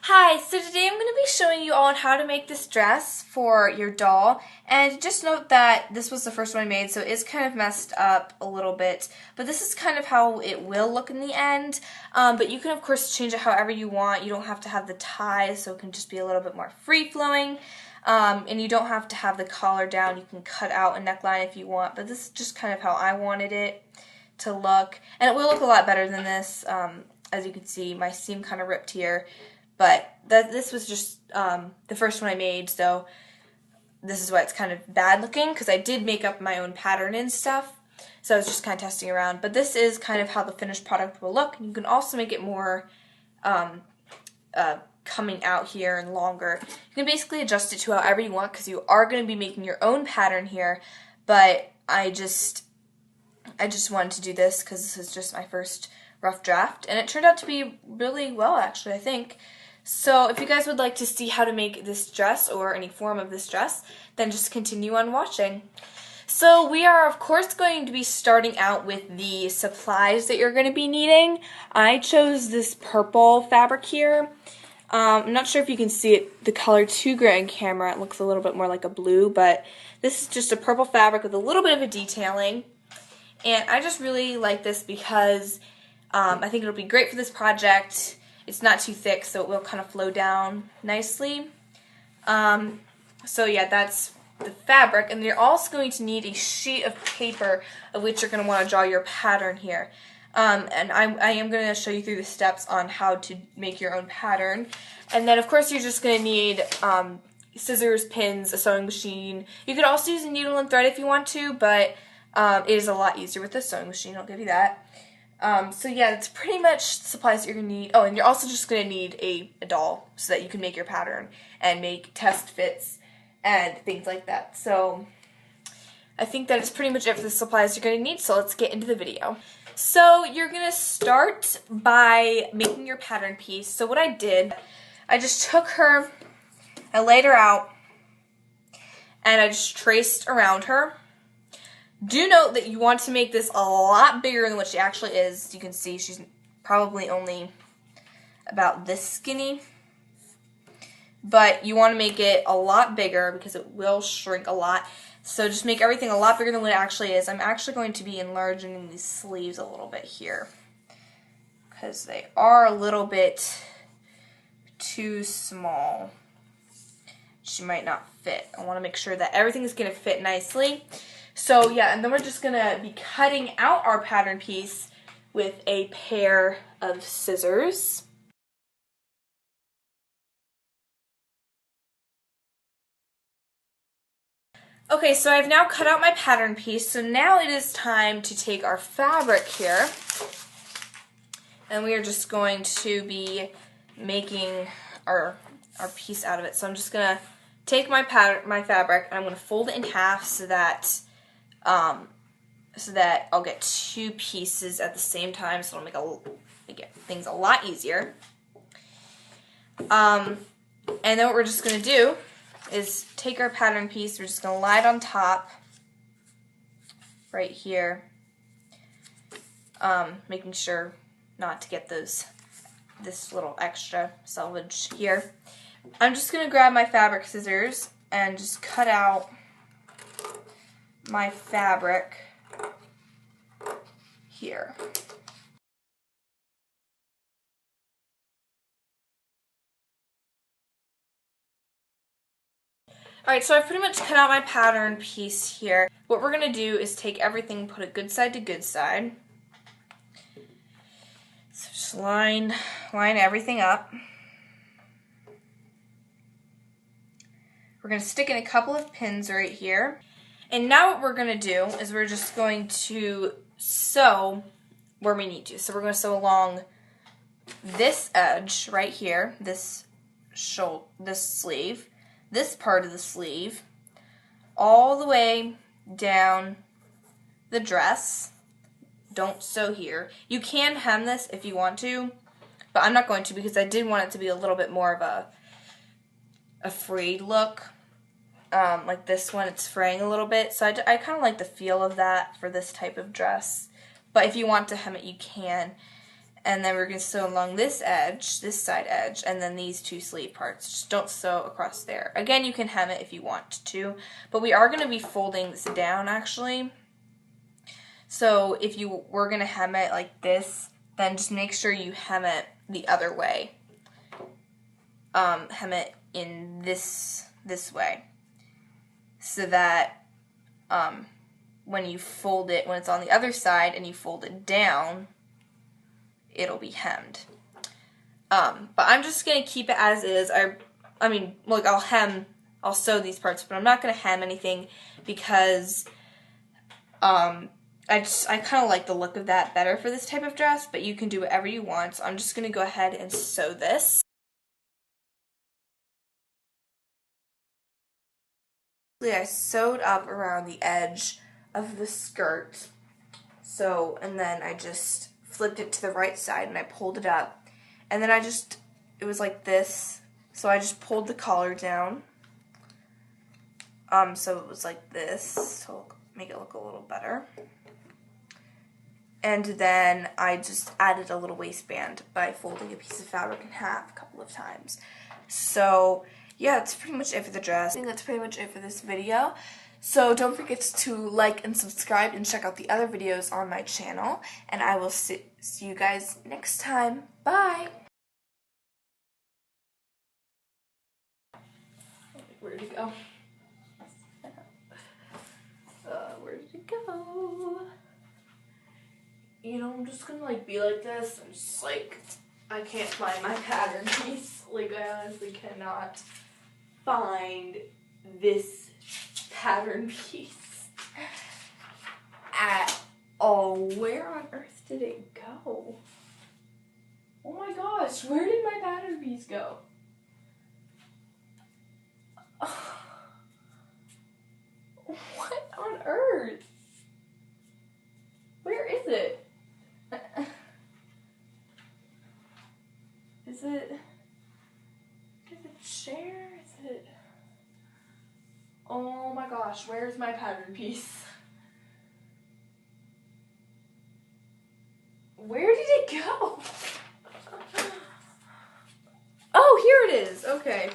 Hi, so today I'm going to be showing you all on how to make this dress for your doll, and just note that this was the first one I made, so it's kind of messed up a little bit, but this is kind of how it will look in the end. But you can of course change it however you want. You don't have to have the ties, so it can just be a little bit more free-flowing, and you don't have to have the collar down. You can cut out a neckline if you want, but this is just kind of how I wanted it to look, and it will look a lot better than this. As you can see, my seam kind of ripped here. But this was just the first one I made, so this is why it's kind of bad looking, because I did make up my own pattern and stuff, so I was just kind of testing around. But this is kind of how the finished product will look. You can also make it more coming out here and longer. You can basically adjust it to however you want, because you are going to be making your own pattern here, but I just wanted to do this because this is just my first rough draft, and it turned out to be really well, actually, I think. So if you guys would like to see how to make this dress or any form of this dress, then just continue on watching. So we are of course going to be starting out with the supplies that you're going to be needing. I chose this purple fabric here. I'm not sure if you can see it, the color too great on camera. It looks a little bit more like a blue, but this is just a purple fabric with a little bit of a detailing. And I just really like this because I think it'll be great for this project. It's not too thick, so it will kind of flow down nicely. So yeah, that's the fabric. And you're also going to need a sheet of paper of which you're going to want to draw your pattern here. And I am going to show you through the steps on how to make your own pattern. And then of course you're just going to need scissors, pins, a sewing machine. You could also use a needle and thread if you want to, but it is a lot easier with the sewing machine, I'll give you that. So yeah, it's pretty much supplies that you're going to need. Oh, and you're also just going to need a doll so that you can make your pattern and make test fits and things like that. So I think that is pretty much it for the supplies you're going to need, so let's get into the video. So you're going to start by making your pattern piece. So what I did, I just took her, I laid her out, and I just traced around her. Do note that you want to make this a lot bigger than what she actually is. You can see she's probably only about this skinny. But you want to make it a lot bigger because it will shrink a lot. So just make everything a lot bigger than what it actually is. I'm actually going to be enlarging these sleeves a little bit here because they are a little bit too small. She might not fit. I want to make sure that everything is going to fit nicely. So yeah, and then we're just going to be cutting out our pattern piece with a pair of scissors. Okay, so I've now cut out my pattern piece, so now it is time to take our fabric here, and we are just going to be making our piece out of it. So I'm just going to take my fabric, and I'm going to fold it in half so that I'll get two pieces at the same time, so it'll make things a lot easier. And then what we're just going to do is take our pattern piece, we're just going to lie it on top, right here, making sure not to get this little extra selvage here. I'm just going to grab my fabric scissors and just cut out my fabric here. Alright, so I've pretty much cut out my pattern piece here. What we're going to do is take everything, put it good side to good side. So just line everything up. We're going to stick in a couple of pins right here. And now what we're going to do is we're just going to sew where we need to. So we're going to sew along this edge right here, this sleeve, this part of the sleeve, all the way down the dress. Don't sew here. You can hem this if you want to, but I'm not going to because I did want it to be a little bit more of a frayed look. Like this one, it's fraying a little bit, so I kind of like the feel of that for this type of dress. But if you want to hem it, you can. And then we're going to sew along this edge, this side edge, and then these two sleeve parts. Just don't sew across there. Again, you can hem it if you want to, but we are going to be folding this down actually. So if you were going to hem it like this, then just make sure you hem it the other way. Hem it in this way, so that when you fold it, when it's on the other side and you fold it down, it'll be hemmed. But I'm just going to keep it as is. I mean, look, I'll sew these parts, but I'm not going to hem anything because I kind of like the look of that better for this type of dress, but you can do whatever you want. So I'm just going to go ahead and sew this. I sewed up around the edge of the skirt. So, and then I just flipped it to the right side and I pulled it up. And then it was like this. So I just pulled the collar down. So it was like this. So make it look a little better. And then I just added a little waistband by folding a piece of fabric in half a couple of times. So yeah, that's pretty much it for the dress. I think that's pretty much it for this video. So don't forget to like and subscribe and check out the other videos on my channel. And I will see you guys next time. Bye! Where did it go? Where did it go? You know, I'm just gonna be like this. I'm just I can't find my pattern piece. I honestly cannot find this pattern piece at all. Where on earth did it go? Oh my gosh, where did my pattern piece go? What on earth? Where is it? Is it share? Is it? Oh my gosh, where's my pattern piece? Where did it go? Oh, here it is. Okay.